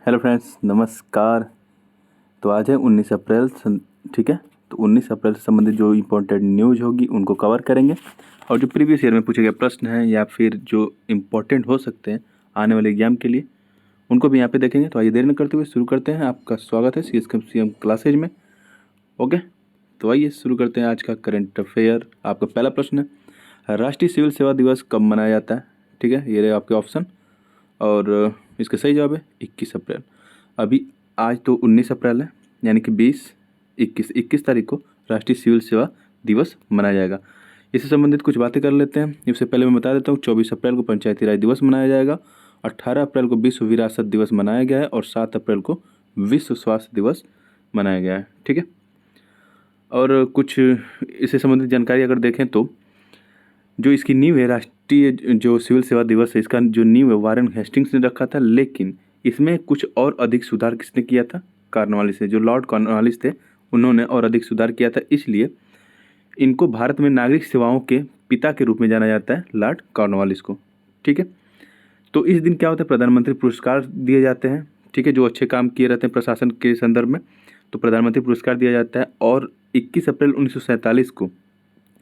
Hello friends, नमस्कार। तो आज है 19 अप्रैल ठीक है। तो 19 अप्रैल से संबंधित जो इम्पोर्टेंट न्यूज़ होगी उनको कवर करेंगे, और जो प्रीवियस ईयर में पूछे गए प्रश्न हैं या फिर जो इम्पोर्टेंट हो सकते हैं आने वाले एग्जाम के लिए, उनको भी यहाँ पे देखेंगे। तो आइए देर न करते हुए शुरू करते हैं। आपका स्वागत है CSM क्लासेज में। ओके, तो आइए शुरू करते हैं आज का करंट अफेयर। आपका पहला प्रश्न है, राष्ट्रीय सिविल सेवा दिवस कब मनाया जाता है? ठीक है, ये रहे आपके ऑप्शन, और इसका सही जवाब है 21 अप्रैल। अभी आज तो 19 अप्रैल है, यानी कि 21 तारीख को राष्ट्रीय सिविल सेवा दिवस मनाया जाएगा। इससे संबंधित कुछ बातें कर लेते हैं। इससे पहले मैं बता देता हूँ, 24 अप्रैल को पंचायती राज दिवस मनाया जाएगा, 18 अप्रैल को विश्व विरासत दिवस मनाया गया है, और 7 अप्रैल को विश्व स्वास्थ्य दिवस मनाया गया है। ठीक है, और कुछ इससे संबंधित जानकारी अगर देखें तो जो इसकी नींव है, राष्ट्रीय जो सिविल सेवा दिवस है, इसका जो नींव है वारेन हेस्टिंग्स ने रखा था, लेकिन इसमें कुछ और अधिक सुधार किसने किया था? कॉर्नवालिस ने। जो लॉर्ड कॉर्नवालिस थे, उन्होंने और अधिक सुधार किया था, इसलिए इनको भारत में नागरिक सेवाओं के पिता के रूप में जाना जाता है, लॉर्ड कॉर्नवालिस को। ठीक है, तो इस दिन क्या होता है, प्रधानमंत्री पुरस्कार दिए जाते हैं। ठीक है, जो अच्छे काम किए रहते हैं प्रशासन के संदर्भ में, तो प्रधानमंत्री पुरस्कार दिया जाता है। और 21 अप्रैल 1947 को,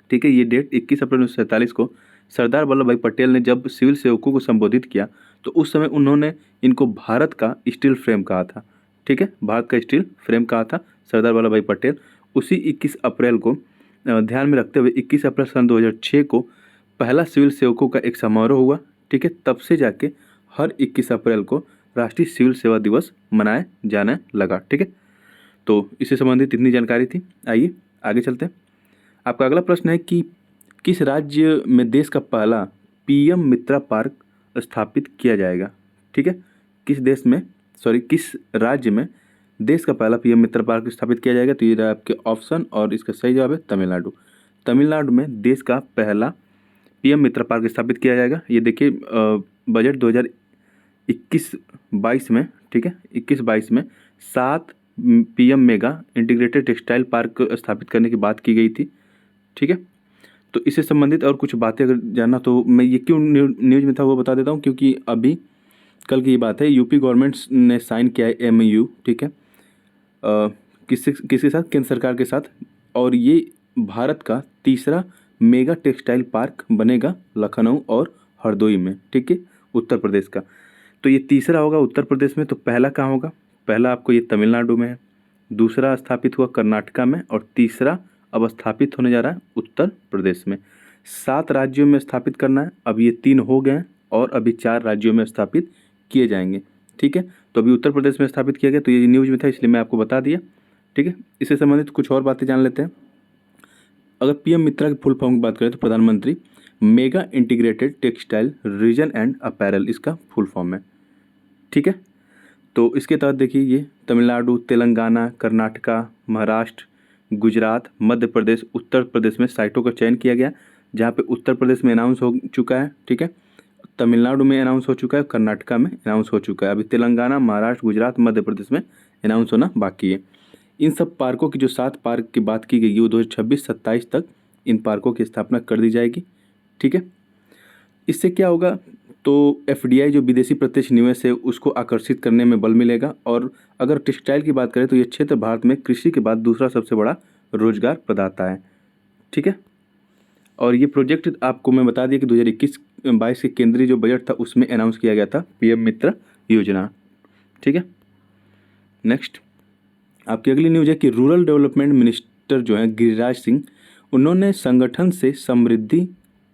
ठीक है, ये डेट 21 अप्रैल 1947 को सरदार वल्लभ भाई पटेल ने जब सिविल सेवकों को संबोधित किया, तो उस समय उन्होंने इनको भारत का स्टील फ्रेम कहा था। ठीक है, भारत का स्टील फ्रेम कहा था सरदार वल्लभ भाई पटेल। उसी 21 अप्रैल को ध्यान में रखते हुए 21 अप्रैल सन 2006 को पहला सिविल सेवकों का एक समारोह हुआ। ठीक है, तब से जाके हर 21 अप्रैल को राष्ट्रीय सिविल सेवा दिवस मनाया जाने लगा। ठीक है, तो इससे संबंधित इतनी जानकारी थी। आइए आगे चलते हैं। आपका अगला प्रश्न है कि किस राज्य में देश का पहला PM मित्रा पार्क स्थापित किया जाएगा? ठीक है, किस राज्य में देश का पहला PM मित्रा पार्क स्थापित किया जाएगा? तो ये रहा आपके ऑप्शन, और इसका सही जवाब है तमिलनाडु। तमिलनाडु में देश का पहला PM मित्रा पार्क स्थापित किया जाएगा। ये देखिए, बजट 2021-22 में, ठीक है, 21-22 में 7 PM mega integrated textile park स्थापित करने की बात की गई थी। ठीक है, तो इससे संबंधित और कुछ बातें अगर जानना, तो मैं ये क्यों न्यूज़ में था वो बता देता हूँ, क्योंकि अभी कल की ये बात है, यूपी गवर्नमेंट ने साइन किया है MOU। ठीक है, किसके साथ? केंद्र सरकार के साथ। और ये भारत का तीसरा मेगा टेक्सटाइल पार्क बनेगा लखनऊ और हरदोई में। ठीक है, उत्तर प्रदेश का। तो ये तीसरा होगा उत्तर प्रदेश में। तो पहला कहाँ होगा? पहला आपको ये तमिलनाडु में है, दूसरा स्थापित हुआ कर्नाटका में, और तीसरा अब स्थापित होने जा रहा है उत्तर प्रदेश में। 7 राज्यों में स्थापित करना है। अब ये 3 हो गए हैं, और अभी 4 राज्यों में स्थापित किए जाएंगे। ठीक है, तो अभी उत्तर प्रदेश में स्थापित किया गया, तो ये न्यूज़ में था इसलिए मैं आपको बता दिया। ठीक है, इससे संबंधित कुछ और बातें जान लेते हैं। अगर PM मित्रा की फुल फॉर्म की बात करें तो प्रधानमंत्री mega integrated textile reason and apparel, इसका फुल फॉर्म है। ठीक है, तो इसके तहत देखिए, ये तमिलनाडु, तेलंगाना, कर्नाटका, महाराष्ट्र, गुजरात, मध्य प्रदेश, उत्तर प्रदेश में साइटों का चयन किया गया, जहाँ पे उत्तर प्रदेश में अनाउंस हो चुका है। ठीक है, तमिलनाडु में अनाउंस हो चुका है, कर्नाटका में अनाउंस हो चुका है, अभी तेलंगाना, महाराष्ट्र, गुजरात, मध्य प्रदेश में अनाउंस होना बाकी है। इन सब पार्कों की जो 7 पार्क की बात की गई है, वो 2026-27 तक इन पार्कों की स्थापना कर दी जाएगी। ठीक है, इससे क्या होगा, तो FDI जो विदेशी प्रत्यक्ष निवेश है उसको आकर्षित करने में बल मिलेगा। और अगर टेक्सटाइल की बात करें तो ये क्षेत्र भारत में कृषि के बाद दूसरा सबसे बड़ा रोजगार प्रदाता है। ठीक है, और ये प्रोजेक्ट आपको मैं बता दिया कि 2021-22 के केंद्रीय जो बजट था उसमें अनाउंस किया गया था PM मित्र योजना। ठीक है, नेक्स्ट आपकी अगली न्यूज़ है कि रूरल डेवलपमेंट मिनिस्टर जो हैं गिरिराज सिंह, उन्होंने संगठन से समृद्धि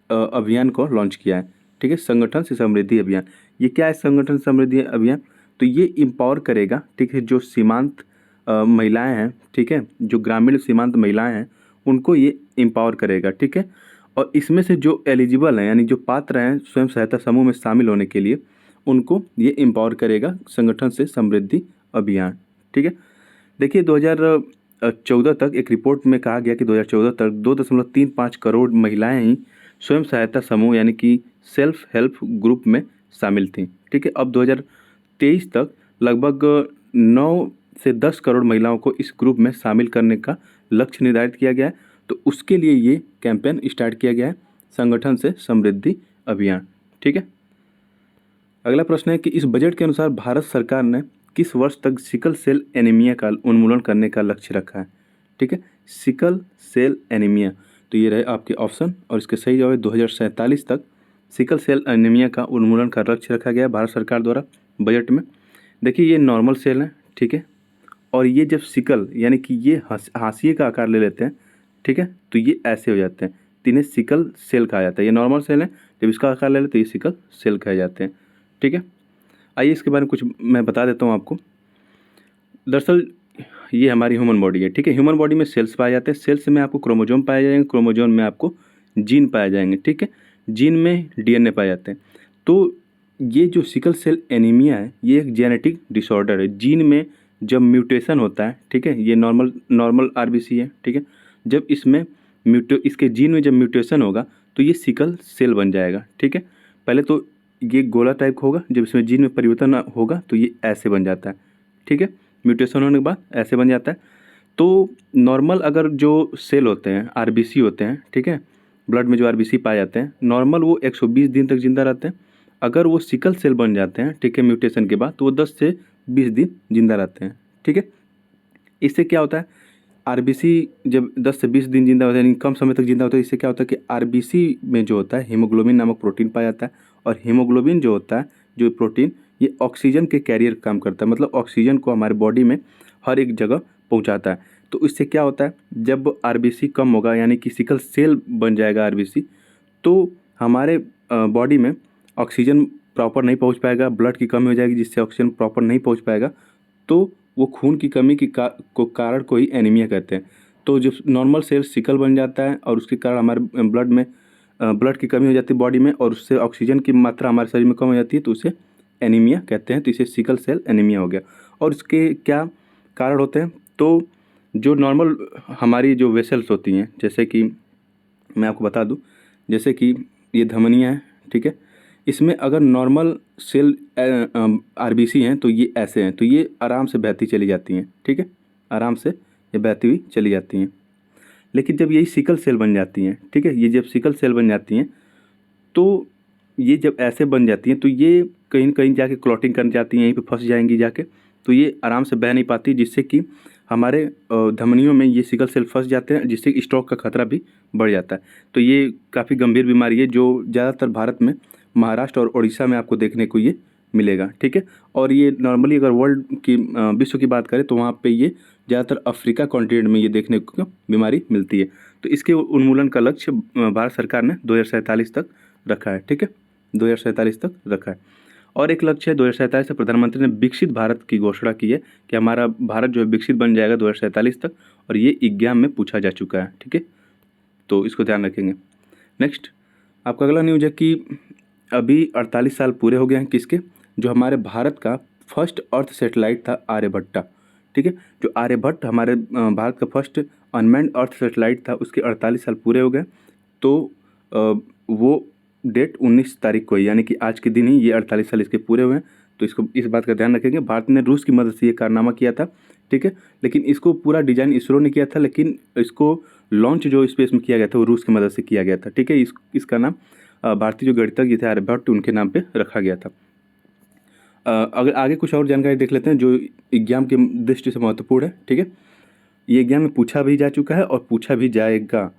अभियान को लॉन्च किया है। ठीक है, संगठन से समृद्धि अभियान, ये क्या है संगठन समृद्धि अभियान? तो ये इम्पावर करेगा, ठीक है, जो सीमांत महिलाएं हैं, ठीक है, जो ग्रामीण सीमांत महिलाएं हैं, उनको ये इम्पावर करेगा। ठीक है, और इसमें से जो एलिजिबल हैं, यानी जो पात्र हैं स्वयं सहायता समूह में शामिल होने के लिए, उनको ये इम्पावर करेगा संगठन से समृद्धि अभियान। ठीक है, देखिए 2014 तक एक रिपोर्ट में कहा गया कि 2014 तक 2.35 करोड़ महिलाएं ही स्वयं सहायता समूह यानी कि सेल्फ हेल्प ग्रुप में शामिल थीं। ठीक है, अब 2023 तक लगभग 9 से 10 करोड़ महिलाओं को इस ग्रुप में शामिल करने का लक्ष्य निर्धारित किया गया है। तो उसके लिए ये कैंपेन स्टार्ट किया गया है, संगठन से समृद्धि अभियान। ठीक है, अगला प्रश्न है कि इस बजट के अनुसार भारत सरकार ने किस वर्ष तक सिकल सेल एनीमिया का उन्मूलन करने का लक्ष्य रखा है? ठीक है, सिकल सेल एनीमिया। तो ये रहे आपके ऑप्शन, और इसके सही जवाब है 2047 तक सिकल सेल एनीमिया का उन्मूलन का लक्ष्य रखा गया है भारत सरकार द्वारा बजट में। देखिए ये नॉर्मल सेल है, ठीक है, और ये जब सिकल यानी कि ये हाशिए का आकार ले लेते हैं, ठीक है, तो ये ऐसे हो जाते हैं, तो इन्हें सिकल सेल कहा जाता है। ये नॉर्मल सेल है, जब इसका आकार ले लेते तो ये सिकल सेल कहे जाते हैं, ठीक है। आइए इसके बारे में कुछ मैं बता देता हूँ आपको। दरअसल ये हमारी ह्यूमन बॉडी है, ठीक है। ह्यूमन बॉडी में सेल्स पाए जाते हैं, सेल्स में आपको क्रोमोजोम पाए जाएंगे, क्रोमोजोम में आपको जीन पाए जाएंगे, ठीक है, जीन में डीएनए पाए जाते हैं। तो ये जो सिकल सेल एनीमिया है ये एक जेनेटिक डिसऑर्डर है। जीन में जब म्यूटेशन होता है, ठीक है, ये नॉर्मल आरबीसी है, ठीक है, जब इसमें इसके जीन में जब म्यूटेशन होगा तो ये सिकल सेल बन जाएगा, ठीक है। पहले तो ये गोला टाइप का होगा, जब इसमें जीन में परिवर्तन होगा तो ये ऐसे बन जाता है, ठीक है, म्यूटेशन होने के बाद ऐसे बन जाता है। तो नॉर्मल अगर जो सेल होते हैं आरबीसी होते हैं, ठीक है, ब्लड में जो आरबीसी पाए जाते हैं, नॉर्मल वो 120 दिन तक जिंदा रहते हैं। अगर वो सिकल सेल बन जाते हैं, ठीक है, म्यूटेशन के बाद, तो वो 10 से 20 दिन जिंदा रहते हैं, ठीक है। इससे क्या होता है, आरबीसी जब 10 से 20 दिन जिंदा होता है, यानी कम समय तक जिंदा होता है, इससे क्या होता है कि आरबीसी में जो होता है हीमोग्लोबिन नामक प्रोटीन पाया जाता है, और हीमोग्लोबिन जो होता है, जो प्रोटीन, ये ऑक्सीजन के कैरियर काम करता है, मतलब ऑक्सीजन को हमारे बॉडी में हर एक जगह पहुंचाता है। तो इससे क्या होता है, जब आरबीसी कम होगा यानी कि सिकल सेल बन जाएगा आरबीसी, तो हमारे बॉडी में ऑक्सीजन प्रॉपर नहीं पहुंच पाएगा, ब्लड की कमी हो जाएगी जिससे ऑक्सीजन प्रॉपर नहीं पहुंच पाएगा, तो वो खून की कमी की कारण को ही एनीमिया कहते हैं। तो जब नॉर्मल सेल सिकल बन जाता है और उसके कारण हमारे ब्लड में ब्लड की कमी हो जाती है बॉडी में, और उससे ऑक्सीजन की मात्रा हमारे शरीर में कम हो जाती है, तो उसे एनीमिया कहते हैं। तो इसे सिकल सेल एनीमिया हो गया। और इसके क्या कारण होते हैं, तो जो नॉर्मल हमारी जो वेसल्स होती हैं, जैसे कि मैं आपको बता दूं, जैसे कि ये धमनियाँ हैं, ठीक है, इसमें अगर नॉर्मल सेल आरबीसी हैं तो ये ऐसे हैं, तो ये आराम से बहती चली जाती हैं, ठीक है, आराम से ये बहती हुई चली जाती हैं। लेकिन जब यही सिकल सेल बन जाती हैं, ठीक है, ये जब सिकल सेल बन जाती हैं, तो ये जब ऐसे बन जाती हैं तो ये कहीं न कहीं जाके क्लॉटिंग करने जाती हैं, यहीं पे फंस जाएंगी जाके, तो ये आराम से बह नहीं पाती, जिससे कि हमारे धमनियों में ये सिकल सेल फंस जाते हैं, जिससे स्ट्रोक का खतरा भी बढ़ जाता है। तो ये काफ़ी गंभीर बीमारी है जो ज़्यादातर भारत में महाराष्ट्र और उड़ीसा में आपको देखने को ये मिलेगा, ठीक है। और ये नॉर्मली अगर वर्ल्ड की विश्व की बात करें तो वहाँ पे ये ज़्यादातर अफ्रीका कॉन्टिनेंट में ये देखने को बीमारी मिलती है। तो इसके उन्मूलन का लक्ष्य भारत सरकार ने 2047 तक रखा है, ठीक है, 2047 तक रखा है। और एक लक्ष्य है 2047 से प्रधानमंत्री ने विकसित भारत की घोषणा की है कि हमारा भारत जो है विकसित बन जाएगा 2047 तक, और ये एग्जाम में पूछा जा चुका है, ठीक है, तो इसको ध्यान रखेंगे। नेक्स्ट आपका अगला न्यूज है कि अभी 48 साल पूरे हो गए हैं किसके, जो हमारे भारत का फर्स्ट अर्थ सैटेलाइट था आर्यभट्टा, ठीक है, जो आर्यभट्ट हमारे भारत का फर्स्ट अनमैन्ड अर्थ सैटेलाइट था, उसके 48 साल पूरे हो गए। तो वो डेट 19 तारीख को है, यानी कि आज के दिन ही ये 48 साल इसके पूरे हुए हैं। तो इसको इस बात का ध्यान रखेंगे। भारत ने रूस की मदद से ये कारनामा किया था, ठीक है, लेकिन इसको पूरा डिजाइन इसरो ने किया था, लेकिन इसको लॉन्च जो स्पेस में किया गया था वो रूस की मदद से किया गया था, ठीक है। इसका नाम भारतीय जो गणितज्ञ थे आर्यभट्ट, उनके नाम पे रखा गया था। अगर आगे कुछ और जानकारी देख लेते हैं जो एग्जाम की दृष्टि से महत्वपूर्ण है, ठीक है। ये एग्जाम में पूछा भी जा चुका है और पूछा भी जाएगा,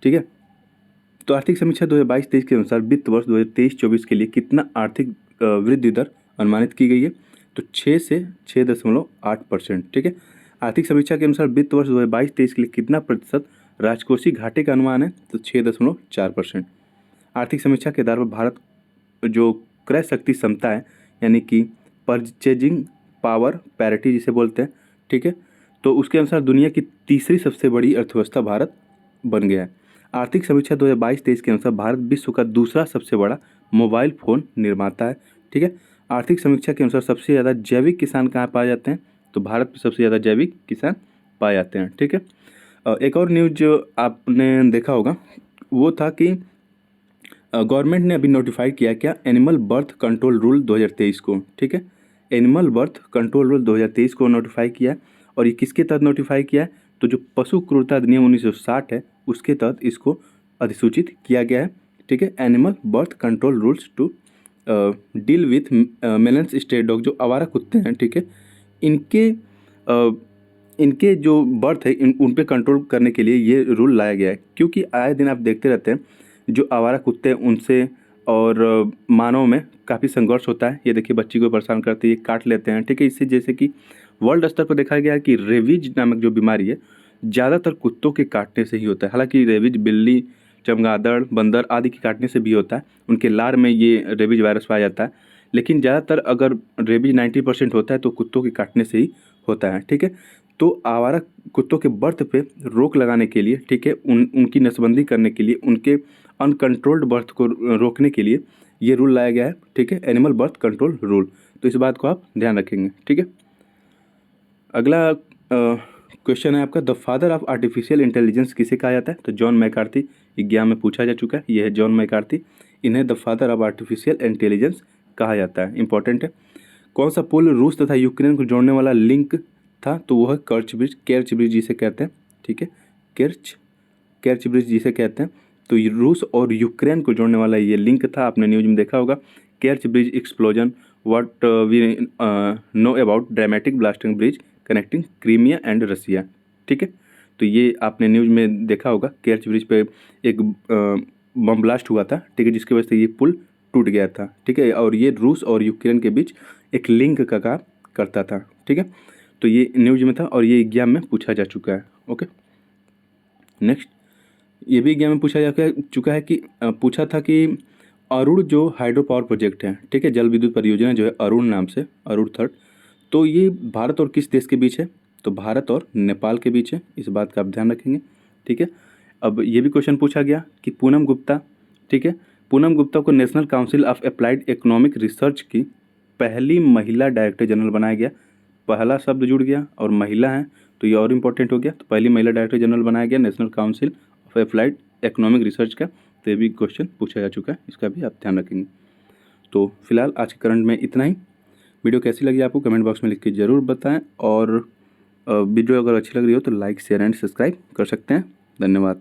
ठीक है। तो आर्थिक समीक्षा 2022-23 के अनुसार वित्त वर्ष 2023-24 के लिए कितना आर्थिक वृद्धि दर अनुमानित की गई है, तो 6 से 6.8%, ठीक है। आर्थिक समीक्षा के अनुसार वित्त वर्ष 2022-23 के लिए कितना प्रतिशत राजकोषीय घाटे का अनुमान है, तो 6.4%। आर्थिक समीक्षा के आधार पर भारत जो क्रय शक्ति क्षमता है, यानी कि परचेजिंग पावर पैरिटी जिसे बोलते हैं, ठीक है, तो उसके अनुसार दुनिया की तीसरी सबसे बड़ी अर्थव्यवस्था भारत बन गया है। आर्थिक समीक्षा 2022-23 के अनुसार भारत विश्व का दूसरा सबसे बड़ा मोबाइल फ़ोन निर्माता है, ठीक है। आर्थिक समीक्षा के अनुसार सबसे ज़्यादा जैविक किसान कहाँ पाए जाते हैं, तो भारत में सबसे ज़्यादा जैविक किसान पाए जाते हैं, ठीक है। एक और न्यूज़ जो आपने देखा होगा वो था कि गवर्नमेंट ने अभी नोटिफाई किया क्या, एनिमल बर्थ कंट्रोल रूल 2023 को, ठीक है, एनिमल बर्थ कंट्रोल रूल 2023 को नोटिफाई किया है। और ये किसके तहत नोटिफाई किया है, तो जो पशु क्रूरता अधिनियम 1960 है उसके तहत इसको अधिसूचित किया गया है, ठीक है। Animal birth control rules to deal with menace stray dog, जो आवारा कुत्ते हैं, ठीक है, इनके इनके जो बर्थ है उन पे कंट्रोल करने के लिए ये रूल लाया गया है, क्योंकि आए दिन आप देखते रहते हैं जो आवारा कुत्ते हैं उनसे और मानव में काफ़ी संघर्ष होता है। ये देखिए बच्ची को परेशान करती है, काट लेते हैं, ठीक है। इससे जैसे कि वर्ल्ड स्तर पर देखा गया है कि रेबीज नामक जो बीमारी है ज़्यादातर कुत्तों के काटने से ही होता है। हालांकि रेबीज बिल्ली, चमगादड़, बंदर आदि के काटने से भी होता है, उनके लार में ये रेबीज वायरस पाया जाता है। लेकिन ज़्यादातर अगर रेबीज 90% होता है तो कुत्तों के काटने से ही होता है, ठीक है। तो आवारा कुत्तों के बर्थ पे रोक लगाने के लिए, ठीक है, उनकी नसबंदी करने के लिए, उनके अनकंट्रोल्ड बर्थ को रोकने के लिए ये रूल लाया गया है, ठीक है, एनिमल बर्थ कंट्रोल रूल। तो इस बात को आप ध्यान रखेंगे, ठीक है। अगला क्वेश्चन है आपका, the father of artificial intelligence किसे कहा जाता है? तो जॉन मैकार्थी एग्जाम में पूछा जा चुका है, ये है जॉन मैकार्थी, इन्हें the father of artificial intelligence कहा जाता है, इंपॉर्टेंट है। कौन सा पुल रूस तथा यूक्रेन को जोड़ने वाला लिंक था? तो वो है कर्च ब्रिज, केर्च ब्रिज जिसे कहते हैं, ठीक है, केर्च ब्रिज जिसे कहते हैं। तो ये रूस और यूक्रेन को जोड़ने वाला ये लिंक था, आपने न्यूज में देखा होगा, Kerch bridge explosion, what we know about dramatic blasting bridge connecting Crimea and Russia, ठीक है। तो ये आपने न्यूज में देखा होगा, केर्च ब्रिज पे एक बम ब्लास्ट हुआ था, ठीक है, जिसकी वजह से ये पुल टूट गया था, ठीक है। और ये रूस और यूक्रेन के बीच एक लिंक का काम करता था, ठीक है। तो ये न्यूज में था और ये एग्जाम में पूछा जा चुका है, ओके। नेक्स्ट, ये भी एग्जाम में पूछा जा चुका है कि पूछा था कि अरुण जो हाइड्रो पावर प्रोजेक्ट है, ठीक है, जल विद्युत परियोजना जो है अरुण नाम से, अरुण थर्ड, तो ये भारत और किस देश के बीच है? तो भारत और नेपाल के बीच है, इस बात का आप ध्यान रखेंगे, ठीक है। अब ये भी क्वेश्चन पूछा गया कि पूनम गुप्ता, ठीक है, पूनम गुप्ता को national council of applied economic research की पहली महिला डायरेक्टर जनरल बनाया गया। पहला शब्द जुड़ गया और महिला है तो ये और इम्पोर्टेंट हो गया, तो पहली महिला डायरेक्टर जनरल बनाया गया national council of applied economic research का। तो ये भी क्वेश्चन पूछा जा चुका है, इसका भी आप ध्यान रखेंगे। तो फिलहाल आज के करंट में इतना ही। वीडियो कैसी लगी आपको कमेंट बॉक्स में लिख के ज़रूर बताएं, और वीडियो अगर अच्छी लग रही हो तो लाइक, शेयर एंड सब्सक्राइब कर सकते हैं। धन्यवाद।